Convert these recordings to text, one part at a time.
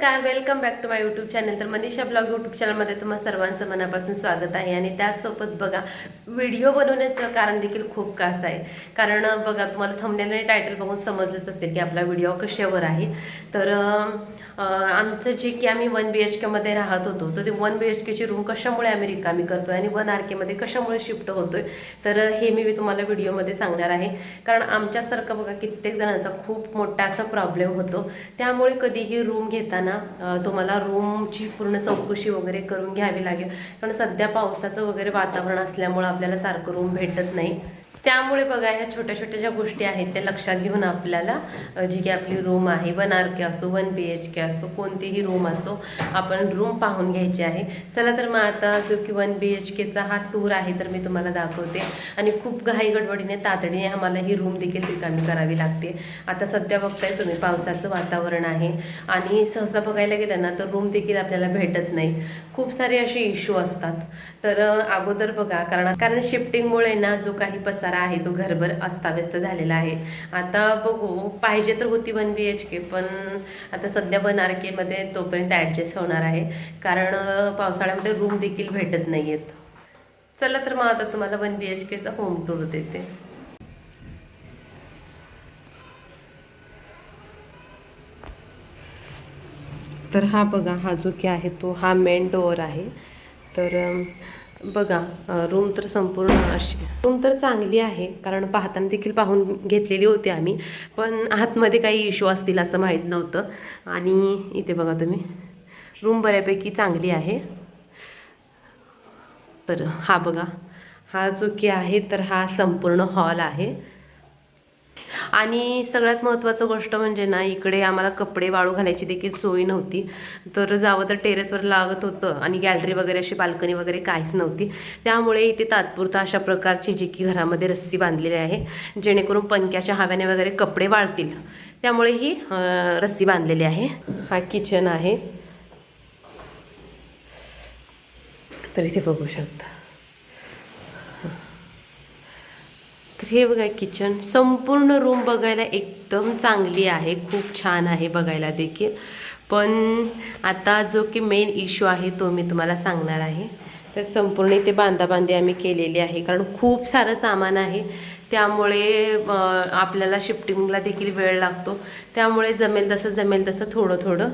नमस्कार, welcome back to my YouTube channel. तर Manisha blog YouTube चॅनलमध्ये तुम्हा सर्वांचं मनापासून स्वागत आहे. आणि त्याचसोबत बघा, व्हिडिओ बनवण्याचं कारण देखील खूप खास आहे. कारण बघा, तुम्हाला थंबनेल आणि टायटल बघून समजलंच असेल की आपला व्हिडिओ कशावर आहे. तर आमचं जे की आम्ही 1 BHK मध्ये राहत होतो, तर ते 1 BHK ची रूम कशामुळे आम्ही रिकामी करतोय आणि 1 RK मध्ये कशामुळे शिफ्ट होतोय, तर हे मी तुम्हाला व्हिडिओमध्ये सांगणार आहे. कारण आमच्यासारखं बघा, कित्येक जणांचा खूप मोठा असा प्रॉब्लेम होतो. त्यामुळे कधीही रूम घेताना तुम्हाला रूमची पूर्ण चौकशी वगैरे करून घ्यावी लागेल. कारण सध्या पावसाचं वगैरे वातावरण असल्यामुळे आपल्याला सारखं रूम भेटत नाही. त्यामुळे बघा, ह्या छोट्या छोट्या ज्या गोष्टी आहेत त्या लक्षात घेऊन आपल्याला जी की आपली रूम आहे, 1 RK असो 1 BHK असो, कोणतीही रूम असो, आपण रूम पाहून घ्यायची आहे. चला तर मग आता जो की 1 BHKचा हा टूर आहे तर मी तुम्हाला दाखवते. आणि खूप घाई गडबडीने तातडीने आम्हाला ही रूम देखील रिकामी करावी लागते. आता सध्या बघताय तुम्ही, पावसाचं वातावरण आहे आणि सहसा बघायला गेलं ना तर रूम देखील आपल्याला भेटत नाही. खूप सारे असे इश्यू असतात. तर अगोदर बघा, कारण शिफ्टिंगमुळे ना जो काही पसारा आहे तो घरभर अस्ताव्यस्त झालेला आहे. आता बघू, पाहिजे तर होती 1 BHK, पण आता सध्या 1 RK मध्ये तोपर्यंत ॲडजस्ट होणार आहे. कारण पावसाळ्यामध्ये रूम देखील भेटत नाही आहेत. चला तर मग आता तुम्हाला 1 BHKचा होम टूर देते. तर हा बघा, हा जो की आहे तो हा मेन डोअर आहे. तर बघा, रूम तर संपूर्ण अशी, रूम तर चांगली आहे. कारण पाहताना देखील पाहून घेतलेली होती आम्ही, पण आतमध्ये काही इश्यू असतील असं माहीत नव्हतं. आणि इथे बघा तुम्ही, रूम बऱ्यापैकी चांगली आहे. तर हा बघा, हा जो की आहे तर हा संपूर्ण हॉल आहे. आणि सगळ्यात महत्त्वाचं गोष्ट म्हणजे ना, इकडे आम्हाला कपडे वाळू घालायची देखील सोय नव्हती. तर जावं तर टेरेसवर लागत होतं आणि गॅलरी वगैरे अशी बाल्कनी वगैरे काहीच नव्हती. त्यामुळे इथे तात्पुरता अशा प्रकारची जी की घरामध्ये रस्सी बांधलेली आहे, जेणेकरून पंख्याच्या हव्याने वगैरे कपडे वाळतील. त्यामुळे ही रस्सी बांधलेली आहे. हा किचन आहे, तर इथे बघू शकता. तर हे बघा किचन, संपूर्ण रूम बघायला एकदम चांगली आहे, खूप छान आहे बघायला देखील. पण आता जो की मेन इश्यू आहे तो मी तुम्हाला सांगणार आहे. तर संपूर्ण इथे बांधाबांधी आम्ही केलेली आहे, कारण खूप सारं सामान आहे. त्यामुळे आपल्याला शिफ्टिंगला देखील वेळ लागतो. त्यामुळे जमेल तसं थोडं थोडं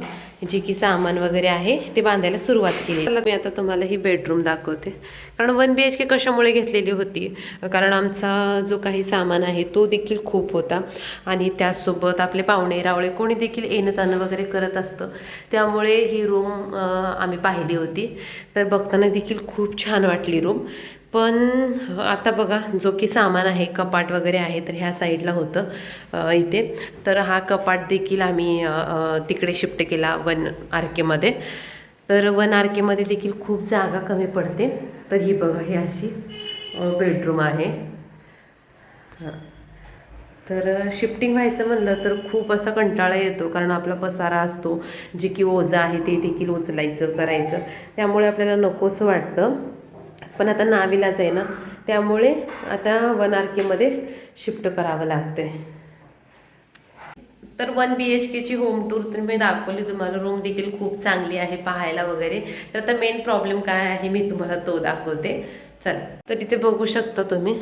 जे की सामान वगैरे आहे ते बांधायला सुरुवात केली. मी आता तुम्हाला ही बेडरूम दाखवते. कारण 1 BHK कशामुळे घेतलेली होती, कारण आमचा जो काही सामान आहे तो देखील खूप होता. आणि त्यासोबत आपले पाहुणे रावळे कोणी देखील येणं जाणं वगैरे करत असतं. त्यामुळे ही रूम आम्ही पाहिली होती. तर बघताना देखील खूप छान वाटली रूम. पण आता बघा, जो की सामान आहे, कपाट वगैरे आहे, तर ह्या साईडला होतं इथे. तर हा कपाट देखील आम्ही तिकडे शिफ्ट केला 1 RK मध्ये. तर 1 RK मध्ये देखील खूप जागा कमी पडते. तर ही बघा, ही अशी बेडरूम आहे. हां, तर शिफ्टिंग व्हायचं म्हणलं तर खूप असा कंटाळा येतो. कारण आपला पसारा असतो, जे की ओझं आहे ते देखील उचलायचं करायचं. त्यामुळे आपल्याला नकोसं वाटतं. पण आता नाविलाज आहे ना, त्यामुळे आता 1 RK मध्ये शिफ्ट करावं लागते. तर 1 BHK ची होम टूर तर मी दाखवली तुम्हाला. रूम देखील खूप चांगली आहे पाहायला वगैरे. तर आता मेन प्रॉब्लेम काय आहे मी तुम्हाला तो दाखवते. चला, तर इथे बघू शकता तुम्ही.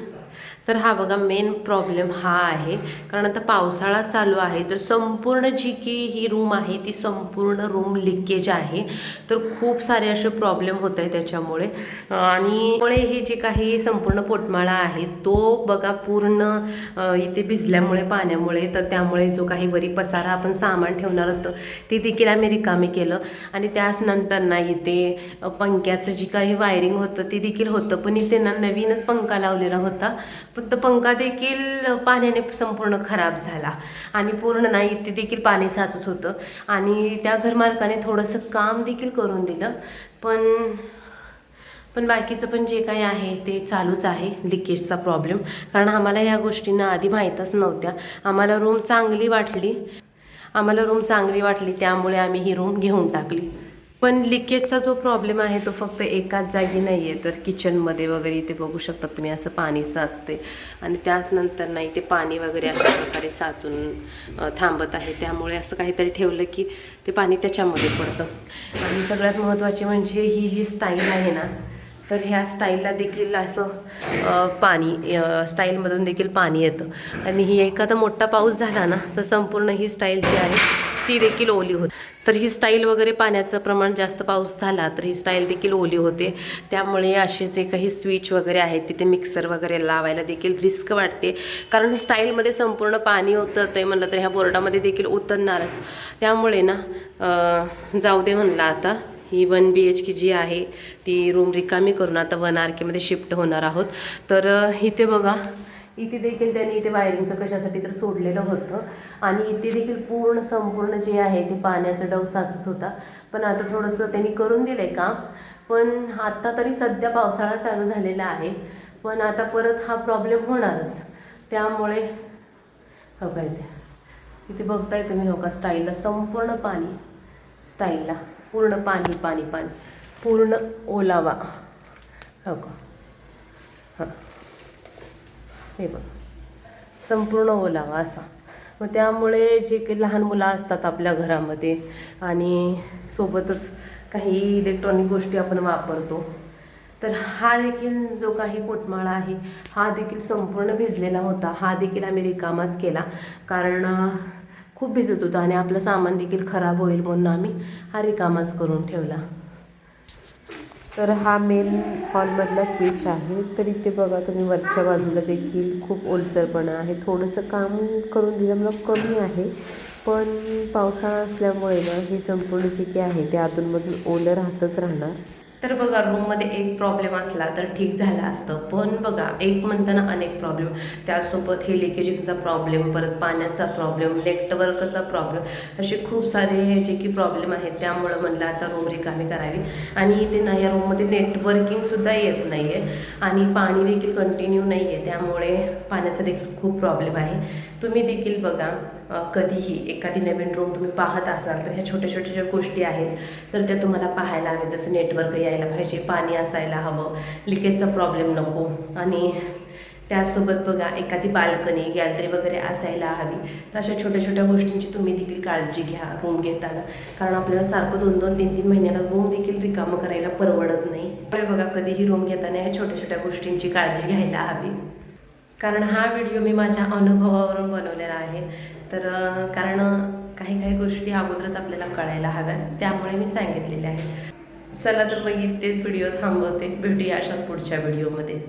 तर हा बघा, मेन प्रॉब्लेम हा आहे. कारण आता पावसाळा चालू आहे, तर संपूर्ण जी की ही रूम आहे ती संपूर्ण रूम लिकेज आहे. तर खूप सारे असे प्रॉब्लेम होत आहे त्याच्यामुळे. आणि ही जी काही संपूर्ण पोटमाळा आहे तो बघा पूर्ण इथे भिजल्यामुळे, पाण्यामुळे, तर त्यामुळे जो काही वरी पसारा आपण सामान ठेवणार होतं ते देखील आम्ही रिकामी केलं. आणि त्याच नंतर ना इथे पंख्याचं जी काही वायरिंग होतं ते देखील होतं, पण इथे ना नवीनच पंखा लावलेला होता. पण तो पंखा देखील पाण्याने संपूर्ण खराब झाला. आणि पूर्ण ना इथे देखील पाणी साचत होतं. आणि त्या घरमालकाने थोडंसं काम देखील करून दिलं. पण बाकीचं पण जे काही आहे ते चालूच आहे, लिकेजचा प्रॉब्लेम. कारण आम्हाला ह्या गोष्टींना आधी माहीतच नव्हत्या. आम्हाला रूम चांगली वाटली, त्यामुळे आम्ही ही रूम घेऊन टाकली. पण लिकेजचा जो प्रॉब्लेम आहे तो फक्त एकाच जागी नाही आहे, तर किचनमध्ये वगैरे इथे बघू शकता तुम्ही असं पाणी साचते आणि त्याच नंतर नाही ते पाणी वगैरे अशा प्रकारे साचून थांबत आहे. त्यामुळे असं काहीतरी ठेवलं की ते पाणी त्याच्यामध्ये पडतं. आणि सगळ्यात महत्त्वाचे म्हणजे ही जी स्टाईल आहे ना, तर ह्या स्टाईलला देखील असं पाणी स्टाईलमधून देखील पाणी येतं आणि ही एखादा मोठा पाऊस झाला ना तर संपूर्ण ही स्टाईल जी आहे ती देखील ओली होते. तर ही स्टाईल वगैरे पाण्याचं प्रमाण जास्त पाऊस झाला तर ही स्टाईल देखील ओली होते. त्यामुळे असे जे काही स्विच वगैरे आहेत तिथे मिक्सर वगैरे लावायला देखील रिस्क वाटते, कारण स्टाईलमध्ये संपूर्ण पाणी उतरतं आहे म्हणलं तर ह्या बोर्डामध्ये देखील उतरणारच. त्यामुळे ना जाऊ दे म्हणलं आता ही 1 BHK जी आहे ती रूम रिकामी करून आता 1 RKमध्ये शिफ्ट होणार आहोत. तर इथे बघा, इथे देखील त्यांनी इथे वायरिंगचं कशासाठी तर सोडलेलं होतं आणि इथे देखील पूर्ण संपूर्ण जे आहे ते पाण्याचं डव साचत होता. पण आता थोडंसं त्यांनी करून दिलं आहे काम. पण आता तरी सध्या पावसाळा चालू झालेला आहे, पण आता परत हा प्रॉब्लेम होणारच. त्यामुळे हो काय इथे बघताय तुम्ही, हो का स्टाईलला संपूर्ण पाणी, स्टाईलला पूर्ण पाणी पाणी पाणी पूर्ण ओलावा, हो का हां हे बघ संपूर्ण ओलावा असा. मग त्यामुळे जे काही लहान मुलं असतात आपल्या घरामध्ये आणि सोबतच काही इलेक्ट्रॉनिक गोष्टी आपण वापरतो, तर हा देखील जो काही पोटमाळा आहे हा देखील संपूर्ण भिजलेला होता. हा देखील आम्ही रिकामाच केला, कारण खूप भिजत होता आणि आपलं सामान देखील खराब होईल म्हणून आम्ही हा रिकामाच करून ठेवला. तर हा मेन हॉलमधला स्विच आहे. तर इथे बघा तुम्ही वरच्या बाजूला देखील खूप ओलसरपणा आहे. थोडंसं काम करून दिल्यामुळं कमी आहे, पण पावसाळा असल्यामुळे ना हे संपूर्ण जे काही आहे ते आतूनमधून ओलं राहतच राहणार. तर बघा रूममध्ये एक प्रॉब्लेम असला तर ठीक झालं असतं, पण बघा एक म्हणताना अनेक प्रॉब्लेम, त्यासोबत हे लिकेजिंगचा प्रॉब्लेम, परत पाण्याचा प्रॉब्लेम, नेटवर्कचा प्रॉब्लेम, असे खूप सारे जे की प्रॉब्लेम आहेत. त्यामुळं म्हणलं आता रूम रिकामी करावी. आणि इथे ना या रूममध्ये नेटवर्किंगसुद्धा येत नाही आहे आणि पाणी देखील कंटिन्यू नाही आहे. त्यामुळे पाण्याचा देखील खूप प्रॉब्लेम आहे. तुम्ही देखील बघा, कधीही एखादी नवीन रूम तुम्ही पाहत असाल तर ह्या छोट्या छोट्या ज्या गोष्टी आहेत तर त्या तुम्हाला पाहायला हवे. जसं नेटवर्क यायला पाहिजे, पाणी असायला हवं, लिकेजचा प्रॉब्लेम नको, आणि त्यासोबत बघा एखादी बाल्कनी गॅलरी वगैरे असायला हवी. तर अशा छोट्या छोट्या गोष्टींची तुम्ही देखील काळजी घ्या रूम घेताना, कारण आपल्याला सारखं 2-2, 3-3 महिन्याला रूम देखील रिकामं करायला परवडत नाही. पण बघा कधीही रूम घेताना ह्या छोट्या छोट्या गोष्टींची काळजी घ्यायला हवी. कारण हा व्हिडिओ मी माझ्या अनुभवावरून बनवलेला आहे. तर कारण काही काही गोष्टी अगोदरच आपल्याला कळायला हव्यात, त्यामुळे मी सांगितलेले आहे. चला तर मग इथेच व्हिडिओ थांबवते. भेटूया अशाच पुढच्या व्हिडिओमध्ये.